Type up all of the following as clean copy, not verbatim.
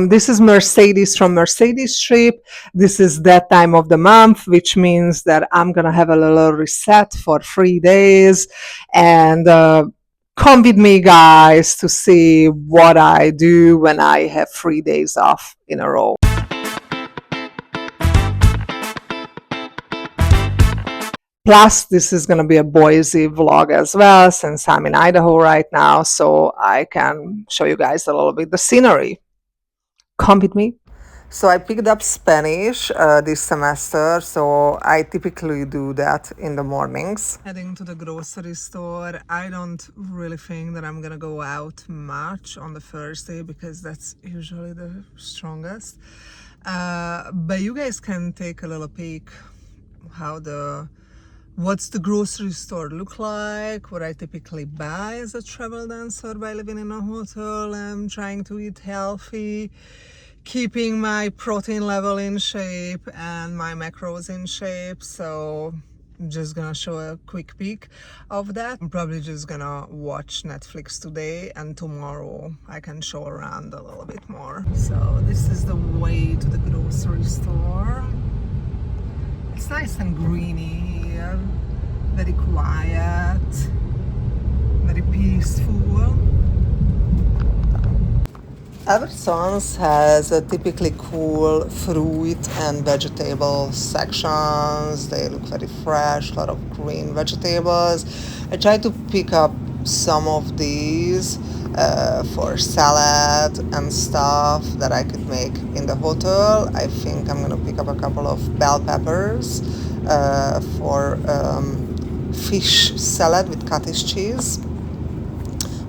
This is Mercedes from Mercedesstrip. This is that time of the month, which means that I'm gonna have a little reset for 3 days, and come with me, guys, to see what I do when I have 3 days off in a row. Plus, this is going to be a Boise vlog as well, since I'm in Idaho right now, so I can show you guys a little bit the scenery. Come with me. So I picked up Spanish this semester, so I typically do that in the mornings. Heading to the grocery store. I don't really think that I'm gonna go out much on the first day because that's usually the strongest. But you guys can take a little peek what's the grocery store look like, what I typically buy as a travel dancer by living in a hotel and trying to eat healthy, keeping my protein level in shape and my macros in shape. So I'm just gonna show a quick peek of that. I'm probably just gonna watch Netflix today, and tomorrow I can show around a little bit more. So this is the way to the grocery store. It's nice and greeny here, very quiet, very peaceful. Everson's has a typically cool fruit and vegetable sections. They look very fresh, a lot of green vegetables. I tried to pick up some of these for salad and stuff that I could make in the hotel. I think I'm gonna pick up a couple of bell peppers for fish salad with cottage cheese.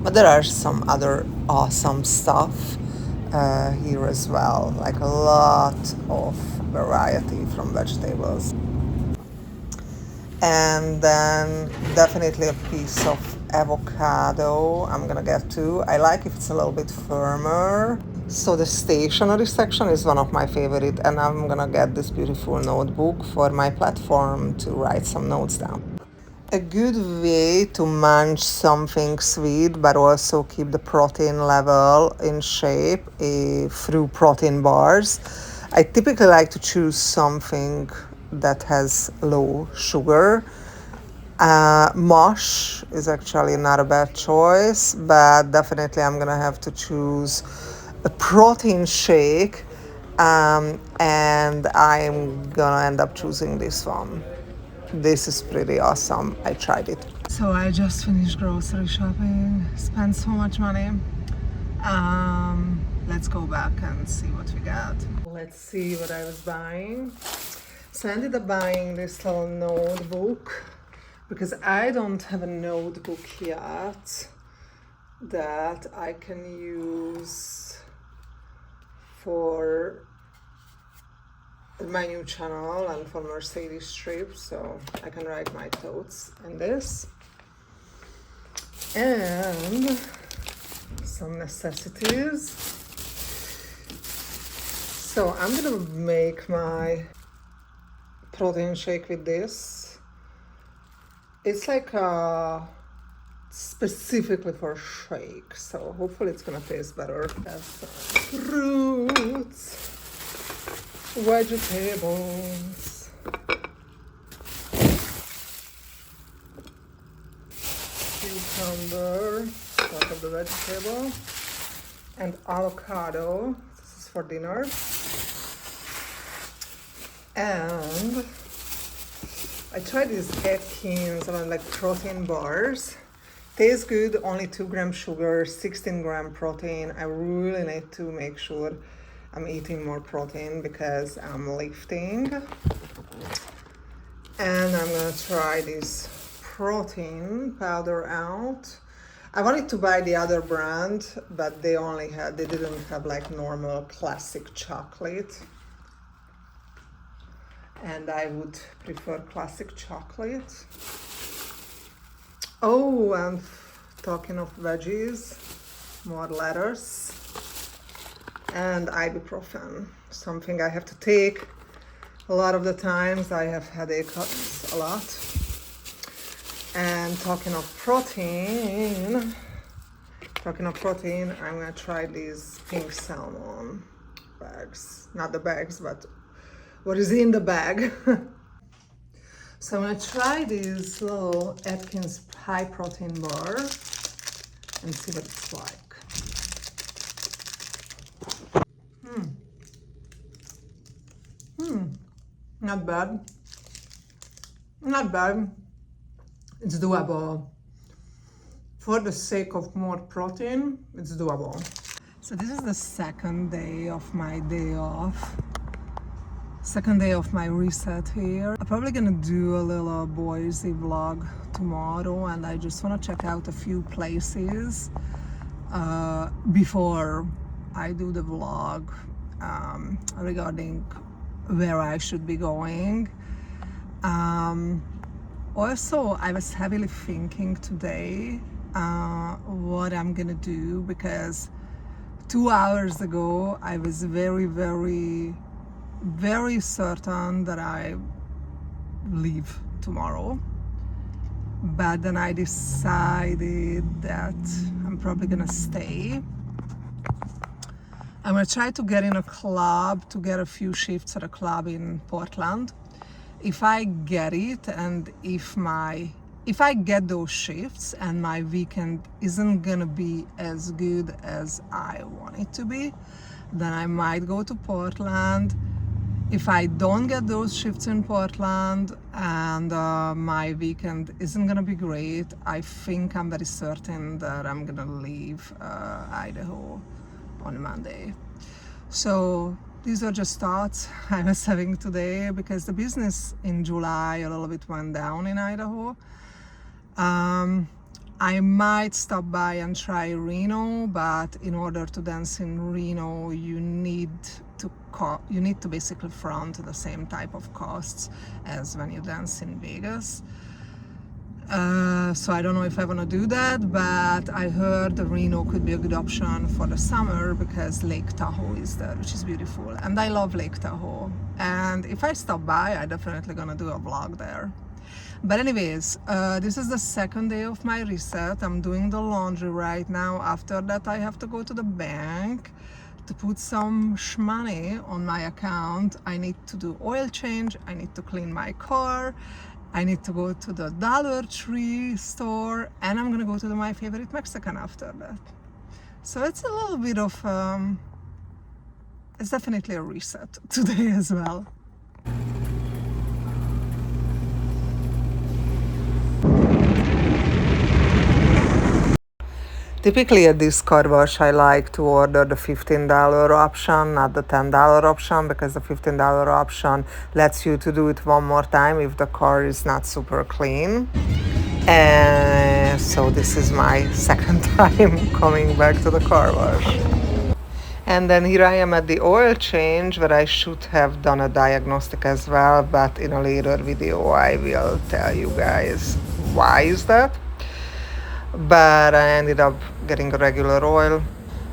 But there are some other awesome stuff here as well, like a lot of variety from vegetables. And then definitely a piece of avocado I'm gonna get to. I like if it's a little bit firmer. So the stationery section is one of my favorite, and I'm gonna get this beautiful notebook for my platform to write some notes down. A good way to munch something sweet but also keep the protein level in shape through protein bars. I typically like to choose something that has low sugar. Mush is actually not a bad choice, but definitely I'm gonna have to choose a protein shake, and I'm gonna end up choosing this one. This is pretty awesome. I tried it. So I just finished grocery shopping, spent so much money. Let's go back and see what we got. Let's see what I was buying. So I ended up buying this little notebook because I don't have a notebook yet that I can use for my new channel and for Mercedesstrip, so I can write my thoughts in this. And some necessities. So I'm gonna make my protein shake with this. It's like specifically for shake, so hopefully it's gonna taste better. Have some fruits, vegetables, cucumber, part of the vegetable, and avocado. This is for dinner. And I tried these Atkins like protein bars. Tastes good, only 2 gram sugar, 16 gram protein. I really need to make sure I'm eating more protein because I'm lifting. And I'm gonna try this protein powder out. I wanted to buy the other brand, but they didn't have like normal classic chocolate. And I would prefer classic chocolate. Oh, and talking of veggies, more lettuce and ibuprofen, something I have to take a lot of the times. I have headaches a lot. And talking of protein, I'm gonna try this pink salmon. bags. Not the bags, but what is in the bag. So I'm gonna try this little Atkins high protein bar and see what it's like. Not bad. Not bad. It's doable. For the sake of more protein, it's doable. So this is the second day of my day off. Second day of my reset here. I'm probably gonna do a little Boise vlog tomorrow, and I just wanna check out a few places before I do the vlog regarding where I should be going. Also, I was heavily thinking today what I'm gonna do, because 2 hours ago I was very certain that I leave tomorrow, but then I decided that I'm probably gonna stay. I'm gonna try to get in a club, to get a few shifts at a club in Portland. If I get it, and if I get those shifts and my weekend isn't gonna be as good as I want it to be, then I might go to Portland. If I don't get those shifts in Portland and my weekend isn't gonna be great, I think I'm very certain that I'm gonna leave Idaho on Monday. So these are just thoughts I was having today, because the business in July a little bit went down in Idaho. I might stop by and try Reno, but in order to dance in Reno, you need to basically front the same type of costs as when you dance in Vegas. So I don't know if I want to do that, but I heard Reno could be a good option for the summer because Lake Tahoe is there, which is beautiful, and I love Lake Tahoe. And if I stop by, I'm definitely gonna do a vlog there. But anyways, this is the second day of my reset. I'm doing the laundry right now. After that, I have to go to the bank to put some money on my account. I need to do oil change, I need to clean my car, I need to go to the Dollar Tree store, and I'm gonna go to my favorite Mexican after that. So it's a little bit of, it's definitely a reset today as well. Typically at this car wash, I like to order the $15 option, not the $10 option, because the $15 option lets you to do it one more time if the car is not super clean. And so this is my second time coming back to the car wash. And then here I am at the oil change, where I should have done a diagnostic as well, but in a later video I will tell you guys why is that. But I ended up getting a regular oil,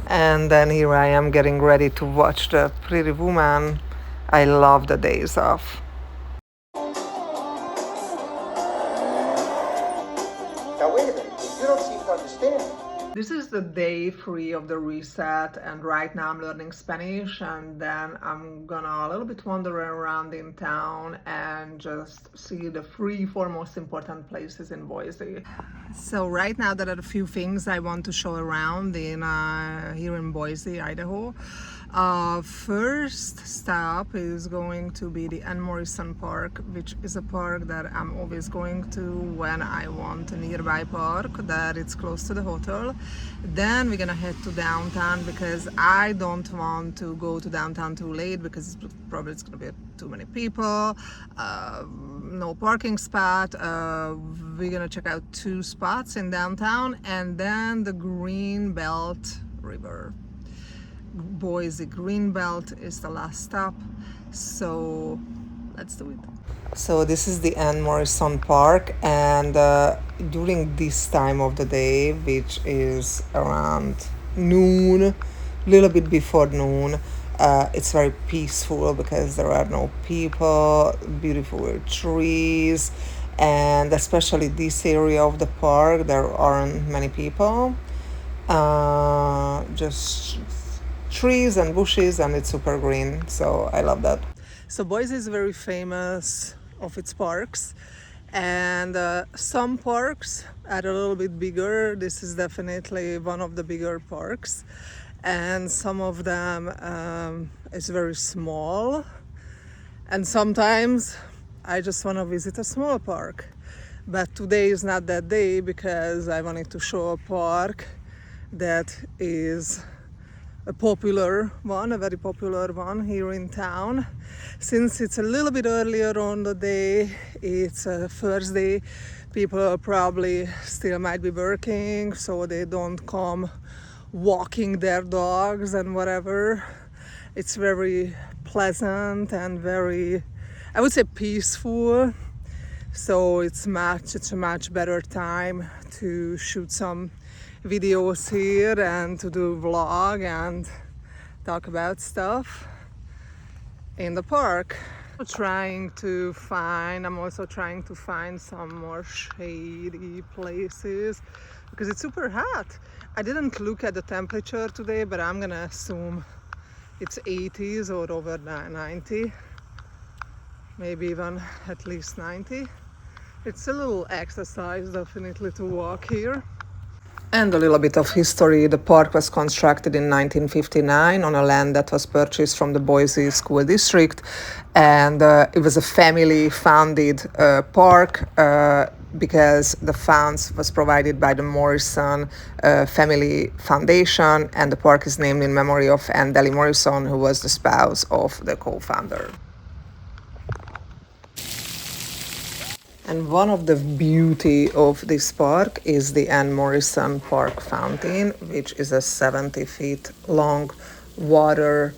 and then here I am getting ready to watch the Pretty Woman. I love the days off. Now wait a minute, you don't seem to understand. This is the day 3 of the reset, and right now I'm learning Spanish, and then I'm gonna a little bit wander around in town and just see the 3-4 most important places in Boise. So right now there are a few things I want to show around in here in Boise, Idaho. First stop is going to be the Ann Morrison Park, which is a park that I'm always going to when I want a nearby park that it's close to the hotel. Then we're gonna head to downtown, because I don't want to go to downtown too late, because it's gonna be too many people, no parking spot. We're gonna check out 2 spots in downtown, and then the Greenbelt River. Boise Greenbelt is the last stop, so let's do it. So this is the Ann Morrison Park, and during this time of the day, which is around noon, a little bit before noon, it's very peaceful because there are no people, beautiful trees, and especially this area of the park, there aren't many people. Just trees and bushes, and it's super green, so I love that. So Boise is very famous of its parks, and some parks are a little bit bigger. This is definitely one of the bigger parks, and some of them is very small, and sometimes I just want to visit a small park. But today is not that day because I wanted to show a park that is a popular one, a very popular one here in town. Since it's a little bit earlier on the day, it's a Thursday, people probably still might be working, so they don't come walking their dogs and whatever. It's very pleasant and very, I would say, peaceful. So it's a much better time to shoot some videos here and to do vlog and talk about stuff in the park. I'm also trying to find some more shady places because it's super hot. I didn't look at the temperature today, but I'm gonna assume it's 80s or over 90, maybe even at least 90. It's a little exercise definitely to walk here. And a little bit of history. The park was constructed in 1959 on a land that was purchased from the Boise School District, and it was a family-funded park because the funds was provided by the Morrison Family Foundation, and the park is named in memory of Anne Deli Morrison, who was the spouse of the co-founder. And one of the beauty of this park is the Anne Morrison Park Fountain, which is a 70 feet long water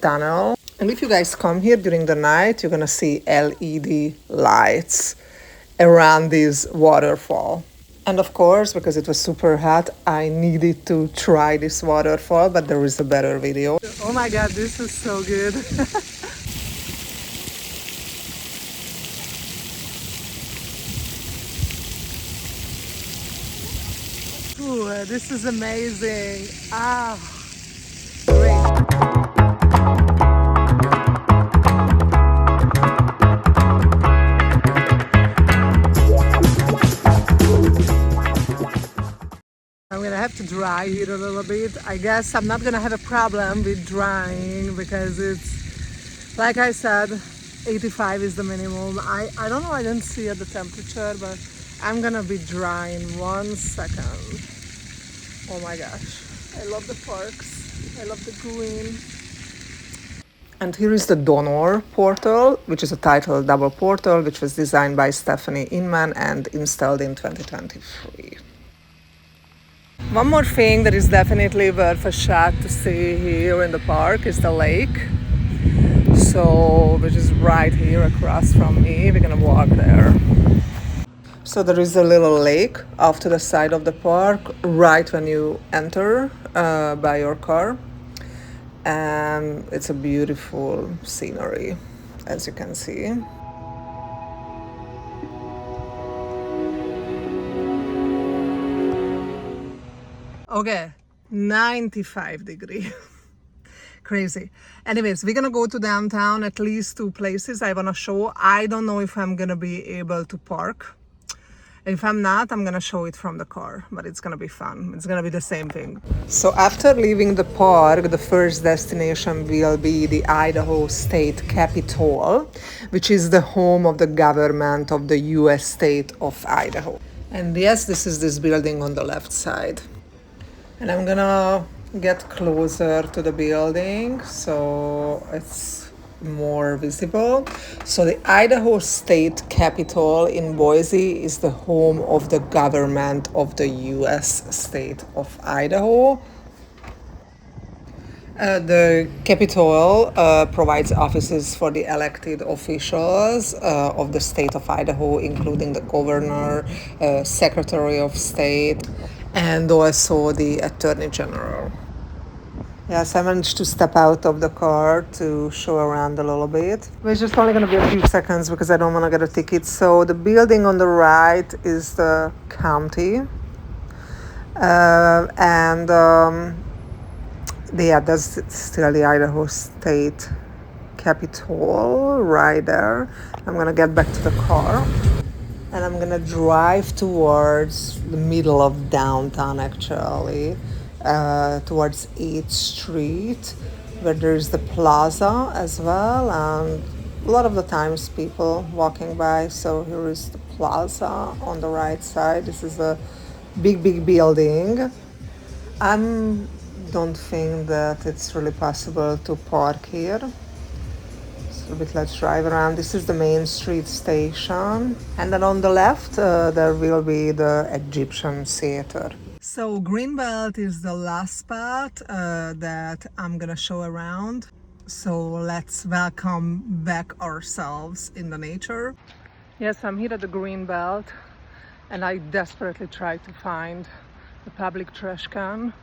tunnel. And if you guys come here during the night, you're gonna see LED lights around this waterfall. And of course, because it was super hot, I needed to try this waterfall, but there is a better video. Oh my God, this is so good. Ooh, this is amazing. Great. I'm gonna have to dry here a little bit. I guess I'm not gonna have a problem with drying because it's, like I said, 85 is the minimum. I don't know, I didn't see at the temperature, but I'm gonna be dry in 1 second. Oh my gosh, I love the parks. I love the green. And here is the donor portal, which is a title double portal, which was designed by Stephanie Inman and installed in 2023. One more thing that is definitely worth a shot to see here in the park is the lake. So, which is right here across from me. We're gonna walk there. So there is a little lake off to the side of the park, right when you enter by your car. And it's a beautiful scenery, as you can see. Okay, 95 degree. Crazy. Anyways, we're gonna go to downtown, at least 2 places I wanna show. I don't know if I'm gonna be able to park. If I'm not, I'm gonna show it from the car, but it's gonna be fun. It's gonna be the same thing. So after leaving the park, the first destination will be the Idaho State Capitol, which is the home of the government of the US state of Idaho. And yes, this is this building on the left side. And I'm gonna get closer to the building so it's more visible. So the Idaho State Capitol in Boise is the home of the government of the US state of Idaho. The Capitol provides offices for the elected officials of the state of Idaho, including the governor, secretary of state, and also the attorney general. Yes, I managed to step out of the car to show around a little bit. It's just only going to be a few seconds because I don't want to get a ticket. So the building on the right is the county. And Yeah, that's still the Idaho State Capitol right there. I'm gonna get back to the car and I'm gonna drive towards the middle of downtown actually, towards 8th Street, where there's the plaza as well, and a lot of the times people walking by. So here is the plaza on the right side. This is a big building. I don't think that it's really possible to park here. So let's drive around. This is the Main Street station. And then on the left, there will be the Egyptian theater. So Greenbelt is the last spot that I'm gonna show around. So let's welcome back ourselves in the nature. Yes, I'm here at the Greenbelt and I desperately try to find the public trash can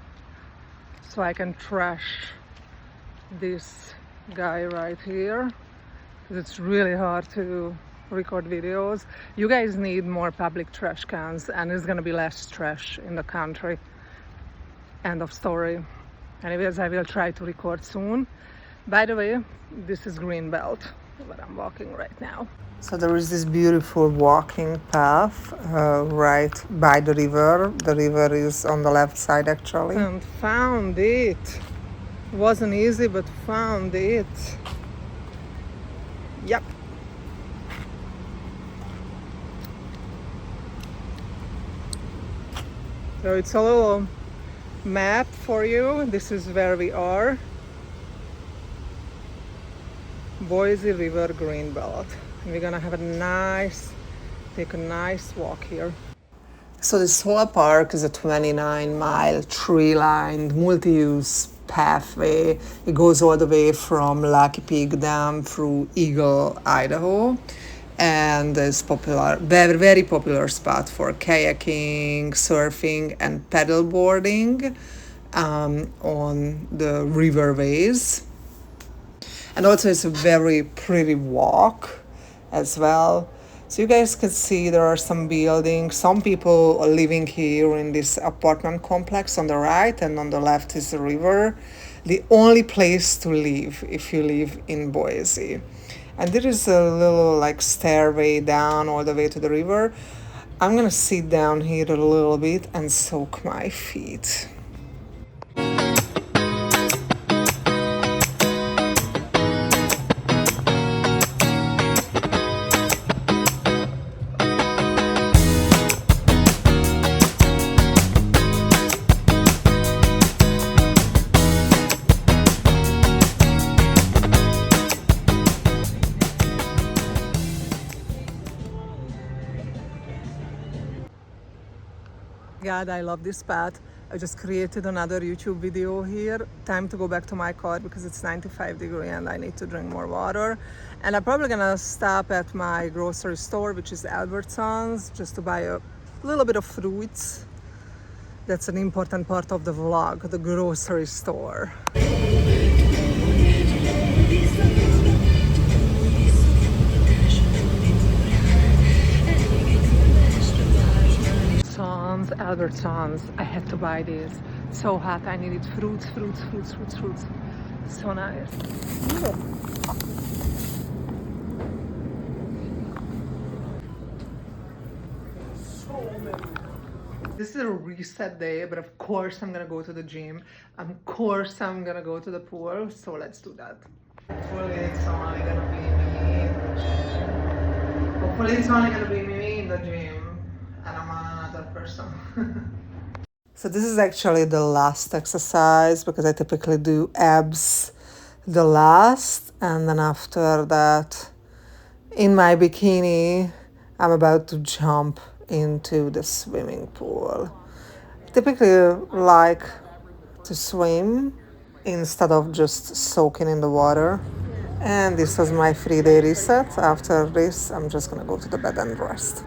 so I can trash this guy right here, because it's really hard to record videos. You guys need more public trash cans and there's gonna be less trash in the country. End of story. Anyways, I will try to record soon. By the way, this is Greenbelt, where I'm walking right now. So there is this beautiful walking path right by the river. The river is on the left side actually. And found it. Wasn't easy, but found it. Yep. So it's a little map for you. This is where we are. Boise River Greenbelt. We're gonna have take a nice walk here. So this whole park is a 29-mile tree-lined multi-use pathway. It goes all the way from Lucky Pig Dam through Eagle, Idaho, and is popular, very popular spot for kayaking, surfing, and paddleboarding on the riverways. And also it's a very pretty walk as well. So you guys can see there are some buildings. Some people are living here in this apartment complex on the right, and on the left is the river. The only place to live if you live in Boise. And there is a little like stairway down all the way to the river. I'm gonna sit down here a little bit and soak my feet. God, I love this spot. I just created another YouTube video here. Time to go back to my car because it's 95 degrees and I need to drink more water. And I'm probably gonna stop at my grocery store, which is Albertsons, just to buy a little bit of fruits. That's an important part of the vlog, the grocery store. Albertsons. I had to buy this. So hot. I needed fruits. So nice. This is a reset day, but of course I'm gonna go to the gym. Of course I'm gonna go to the pool. So let's do that. Hopefully it's only gonna be me in the gym. Hopefully it's only gonna be me in the gym, and I'm on another person. So this is actually the last exercise because I typically do abs the last, and then after that, in my bikini, I'm about to jump into the swimming pool. Typically like to swim instead of just soaking in the water. And this was my 3-day reset. After this, I'm just gonna go to the bed and rest.